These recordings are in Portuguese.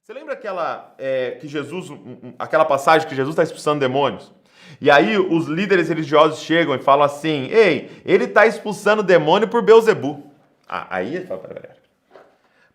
Você lembra aquela passagem que Jesus está expulsando demônios? E aí os líderes religiosos chegam e falam assim: ei, ele está expulsando demônio por Beelzebu. Aí ele fala: pera.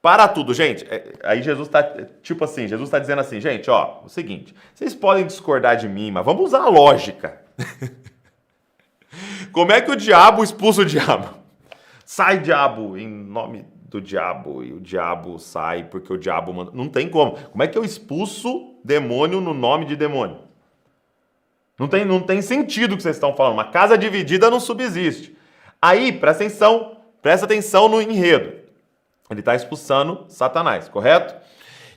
Para tudo, gente. Aí Jesus está, tipo assim, Jesus está dizendo assim: gente, ó, é o seguinte, vocês podem discordar de mim, mas vamos usar a lógica. Como é que o diabo expulsa o diabo? Sai, diabo, em nome do diabo, e o diabo sai porque o diabo manda. Não tem como. Como é que eu expulso demônio no nome de demônio? Não tem sentido o que vocês estão falando. Uma casa dividida não subsiste. Aí, presta atenção no enredo. Ele está expulsando Satanás, correto?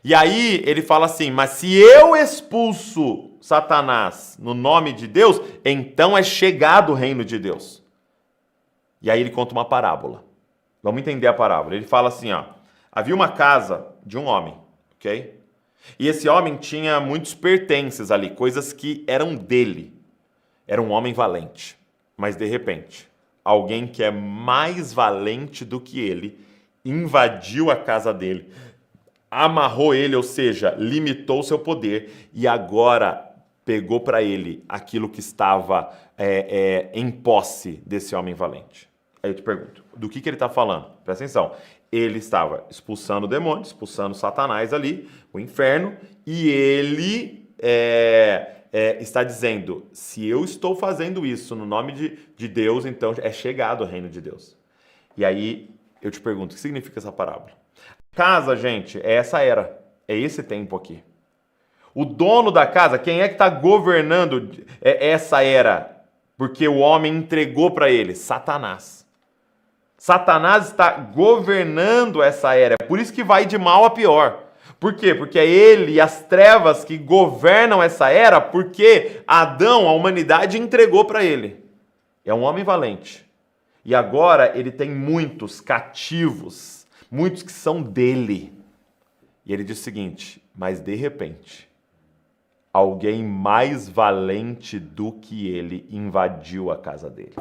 E aí ele fala assim: mas se eu expulso Satanás no nome de Deus, então é chegado o reino de Deus. E aí ele conta uma parábola. Vamos entender a parábola. Ele fala assim, ó: havia uma casa de um homem, ok? E esse homem tinha muitos pertences ali, coisas que eram dele. Era um homem valente. Mas de repente, alguém que é mais valente do que ele invadiu a casa dele, amarrou ele, ou seja, limitou seu poder e agora pegou para ele aquilo que estava em posse desse homem valente. Aí eu te pergunto, do que ele está falando? Presta atenção. Ele estava expulsando o demônio, expulsando Satanás ali, o inferno, e ele está dizendo: se eu estou fazendo isso no nome de Deus, então é chegado o reino de Deus. E aí eu te pergunto, o que significa essa parábola? Casa, gente, é essa era, é esse tempo aqui. O dono da casa, quem é que está governando essa era? Porque o homem entregou para ele, Satanás. Satanás está governando essa era, é por isso que vai de mal a pior. Por quê? Porque é ele e as trevas que governam essa era, porque Adão, a humanidade, entregou para ele. É um homem valente. E agora ele tem muitos cativos, muitos que são dele. E ele diz o seguinte: mas de repente, alguém mais valente do que ele invadiu a casa dele.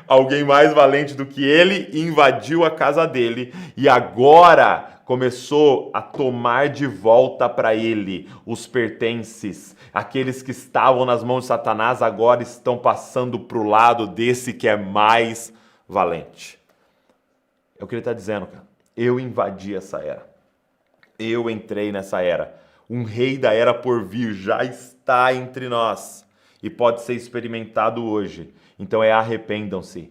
Alguém mais valente do que ele invadiu a casa dele e agora começou a tomar de volta para ele os pertences. Aqueles que estavam nas mãos de Satanás agora estão passando para o lado desse que é mais valente. É o que ele está dizendo, cara. Eu invadi essa era. Eu entrei nessa era. Um rei da era por vir já está entre nós e pode ser experimentado hoje. Então arrependam-se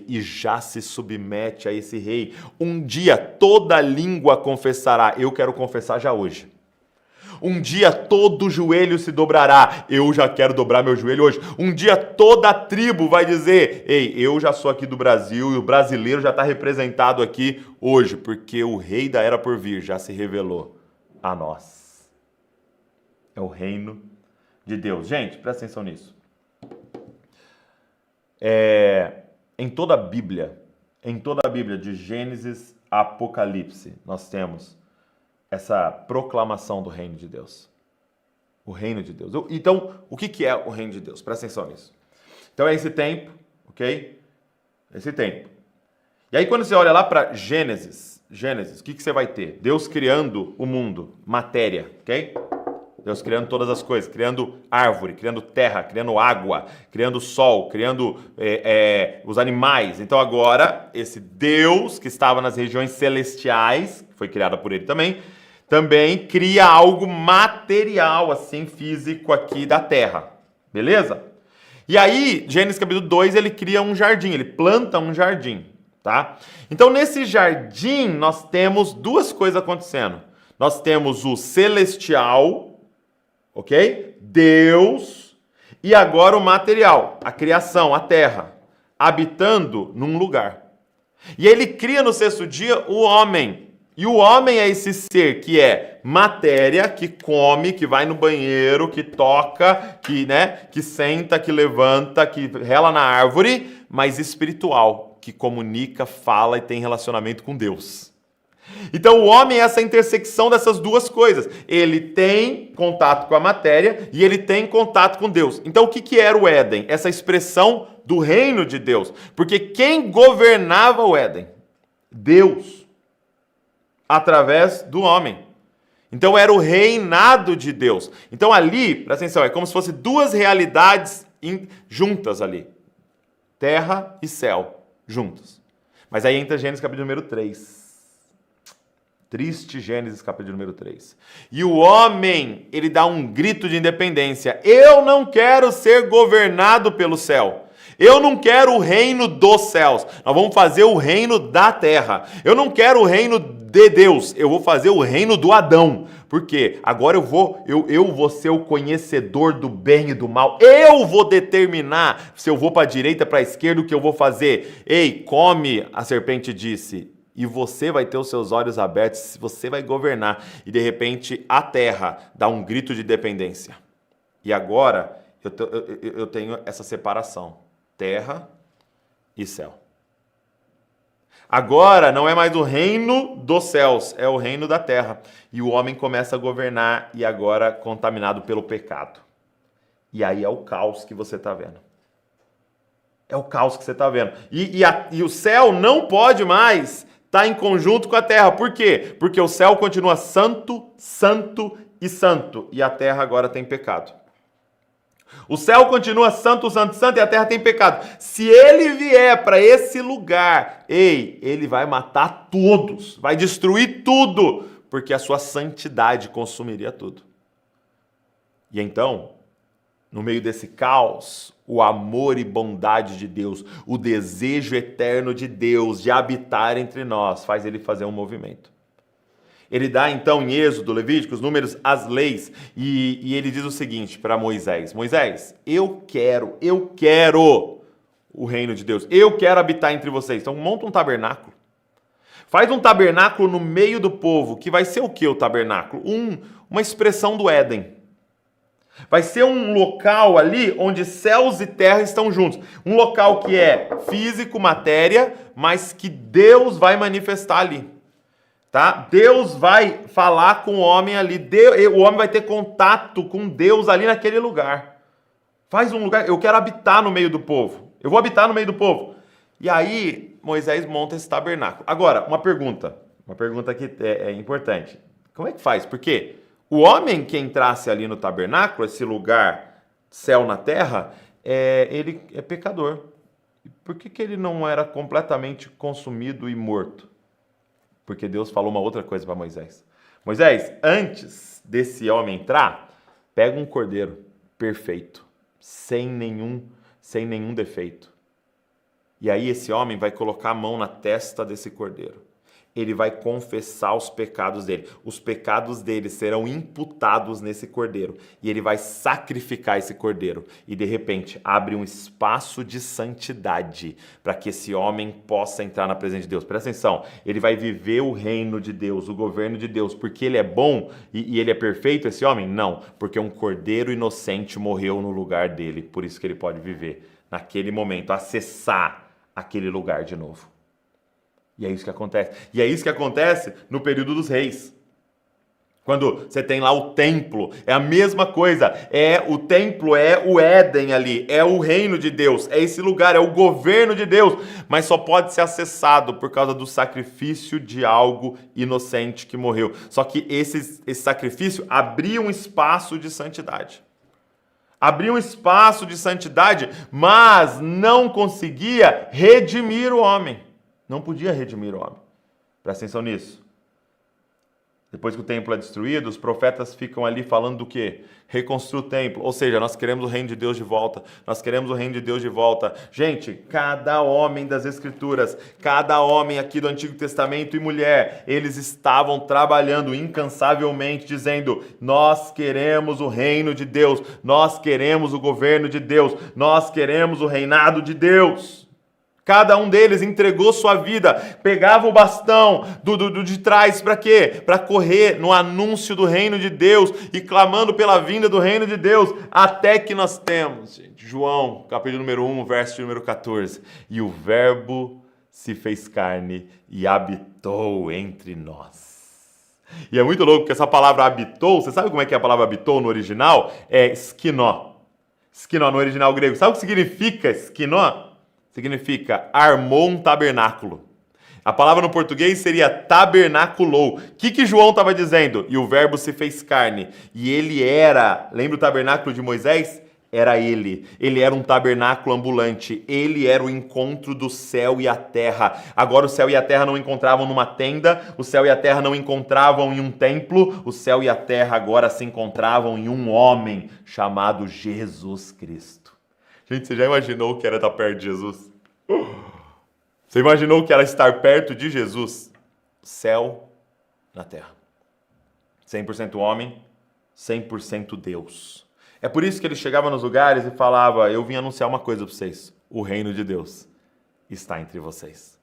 e já se submete a esse rei. Um dia toda língua confessará. Eu quero confessar já hoje. Um dia todo joelho se dobrará. Eu já quero dobrar meu joelho hoje. Um dia toda tribo vai dizer: ei, eu já sou aqui do Brasil e o brasileiro já está representado aqui hoje, porque o rei da era por vir já se revelou a nós. É o reino de Deus. Gente, presta atenção nisso. Em toda a Bíblia, de Gênesis a Apocalipse, nós temos essa proclamação do reino de Deus. O reino de Deus. Então, o que é o reino de Deus? Presta atenção nisso. Então, é esse tempo, ok? Esse tempo. E aí, quando você olha lá para Gênesis, o que você vai ter? Deus criando o mundo, matéria, ok? Deus criando todas as coisas, criando árvore, criando terra, criando água, criando sol, criando os animais. Então agora, esse Deus que estava nas regiões celestiais, que foi criada por ele também cria algo material, assim, físico aqui da terra. Beleza? E aí, Gênesis capítulo 2, ele cria um jardim, ele planta um jardim, tá? Então nesse jardim nós temos duas coisas acontecendo. Nós temos o celestial, ok? Deus, e agora o material, a criação, a terra, habitando num lugar. E ele cria no sexto dia o homem. E o homem é esse ser que é matéria, que come, que vai no banheiro, que toca, que senta, que levanta, que rela na árvore, mas espiritual, que comunica, fala e tem relacionamento com Deus. Então o homem é essa intersecção dessas duas coisas. Ele tem contato com a matéria e ele tem contato com Deus. Então o que era o Éden? Essa expressão do reino de Deus. Porque quem governava o Éden? Deus. através do homem. Então era o reinado de Deus. Então ali, presta atenção, é como se fossem duas realidades juntas ali. Terra e céu, juntos. Mas aí entra Gênesis capítulo número 3. Triste Gênesis capítulo número 3. E o homem, ele dá um grito de independência. Eu não quero ser governado pelo céu. Eu não quero o reino dos céus. Nós vamos fazer o reino da terra. Eu não quero o reino de Deus. Eu vou fazer o reino do Adão. Por quê? Agora eu vou ser o conhecedor do bem e do mal. Eu vou determinar se eu vou para a direita, para a esquerda, o que eu vou fazer. Ei, come, a serpente disse. E você vai ter os seus olhos abertos, você vai governar. E de repente a terra dá um grito de dependência. E agora eu tenho essa separação. Terra e céu. Agora não é mais o reino dos céus, é o reino da terra. E o homem começa a governar e agora contaminado pelo pecado. E aí é o caos que você está vendo. É o caos que você está vendo. E o céu não pode mais estar em conjunto com a terra. Por quê? Porque o céu continua santo, santo e santo. E a terra agora tem pecado. O céu continua santo, santo, santo e a terra tem pecado. Se ele vier para esse lugar, ele vai matar todos, vai destruir tudo, porque a sua santidade consumiria tudo. E então, no meio desse caos, o amor e bondade de Deus, o desejo eterno de Deus de habitar entre nós, faz ele fazer um movimento. Ele dá então em Êxodo, Levíticos, Números, as leis, e ele diz o seguinte para Moisés: Moisés, eu quero o reino de Deus, eu quero habitar entre vocês. Então monta um tabernáculo. Faz um tabernáculo no meio do povo, que vai ser o que o tabernáculo? Uma expressão do Éden. Vai ser um local ali onde céus e terra estão juntos. Um local que é físico, matéria, mas que Deus vai manifestar ali. Tá? Deus vai falar com o homem ali. O homem vai ter contato com Deus ali naquele lugar. Faz um lugar. Eu quero habitar no meio do povo. Eu vou habitar no meio do povo. E aí Moisés monta esse tabernáculo. Agora, uma pergunta que é importante. Como é que faz? Porque o homem que entrasse ali no tabernáculo, esse lugar, céu na terra, ele é pecador. Por que ele não era completamente consumido e morto? Porque Deus falou uma outra coisa para Moisés. Moisés, antes desse homem entrar, pega um cordeiro perfeito, sem nenhum defeito. E aí esse homem vai colocar a mão na testa desse cordeiro. Ele vai confessar os pecados dele. Os pecados dele serão imputados nesse cordeiro. E ele vai sacrificar esse cordeiro. E de repente abre um espaço de santidade para que esse homem possa entrar na presença de Deus. Presta atenção, ele vai viver o reino de Deus, o governo de Deus, porque ele é bom e ele é perfeito, esse homem? Não, porque um cordeiro inocente morreu no lugar dele. Por isso que ele pode viver naquele momento, acessar aquele lugar de novo. E é isso que acontece. E é isso que acontece no período dos reis. Quando você tem lá o templo, é a mesma coisa. O templo é o Éden ali, é o reino de Deus, é esse lugar, é o governo de Deus, mas só pode ser acessado por causa do sacrifício de algo inocente que morreu. Só que esse sacrifício abria um espaço de santidade. Abria um espaço de santidade, mas não conseguia redimir o homem. Não podia redimir o homem. Presta atenção nisso. Depois que o templo é destruído, os profetas ficam ali falando do quê? Reconstrua o templo. Ou seja, nós queremos o reino de Deus de volta. Nós queremos o reino de Deus de volta. Gente, cada homem das Escrituras, cada homem aqui do Antigo Testamento e mulher, eles estavam trabalhando incansavelmente, dizendo: nós queremos o reino de Deus. Nós queremos o governo de Deus. Nós queremos o reinado de Deus. Cada um deles entregou sua vida, pegava o bastão de trás para quê? Para correr no anúncio do reino de Deus e clamando pela vinda do reino de Deus, até que nós temos, gente, João, capítulo número 1, verso número 14. E o verbo se fez carne e habitou entre nós. E é muito louco porque essa palavra habitou, você sabe como é que é a palavra habitou no original? É skinó. Skinó no original grego. Sabe o que significa skinó? Significa armou um tabernáculo. A palavra no português seria tabernaculou. O que João estava dizendo? E o verbo se fez carne. E ele era, lembra o tabernáculo de Moisés? Era ele. Ele era um tabernáculo ambulante. Ele era o encontro do céu e a terra. Agora o céu e a terra não encontravam numa tenda, o céu e a terra não encontravam em um templo, o céu e a terra agora se encontravam em um homem chamado Jesus Cristo. Gente, você já imaginou o que era estar perto de Jesus? Você imaginou o que era estar perto de Jesus? Céu na terra. 100% homem, 100% Deus. É por isso que ele chegava nos lugares e falava: eu vim anunciar uma coisa para vocês. O reino de Deus está entre vocês.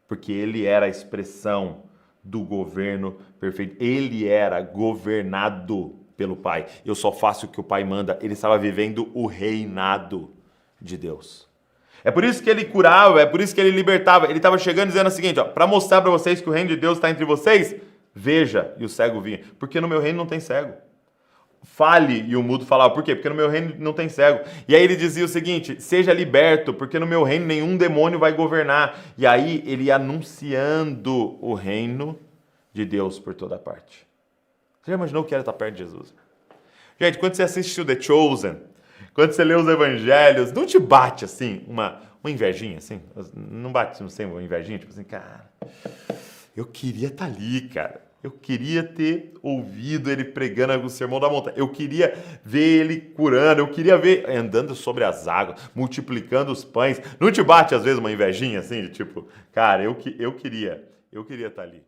Porque ele era a expressão do governo perfeito. Ele era governado pelo Pai. Eu só faço o que o Pai manda. Ele estava vivendo o reinado de Deus. É por isso que ele curava, é por isso que ele libertava. Ele estava chegando dizendo o seguinte: para mostrar para vocês que o reino de Deus está entre vocês, veja, e o cego vinha. Porque no meu reino não tem cego. Fale, e o mudo falava. Por quê? Porque no meu reino não tem cego. E aí ele dizia o seguinte: seja liberto, porque no meu reino nenhum demônio vai governar. E aí ele ia anunciando o reino de Deus por toda parte. Você já imaginou o que era estar perto de Jesus? Gente, quando você assiste o The Chosen, quando você lê os evangelhos, não te bate assim uma invejinha assim? Não bate, não sei, uma invejinha? Tipo assim, cara, eu queria estar ali, cara. Eu queria ter ouvido ele pregando o sermão da montanha. Eu queria ver ele curando. Eu queria ver andando sobre as águas, multiplicando os pães. Não te bate às vezes uma invejinha assim, de tipo, cara, eu queria estar ali.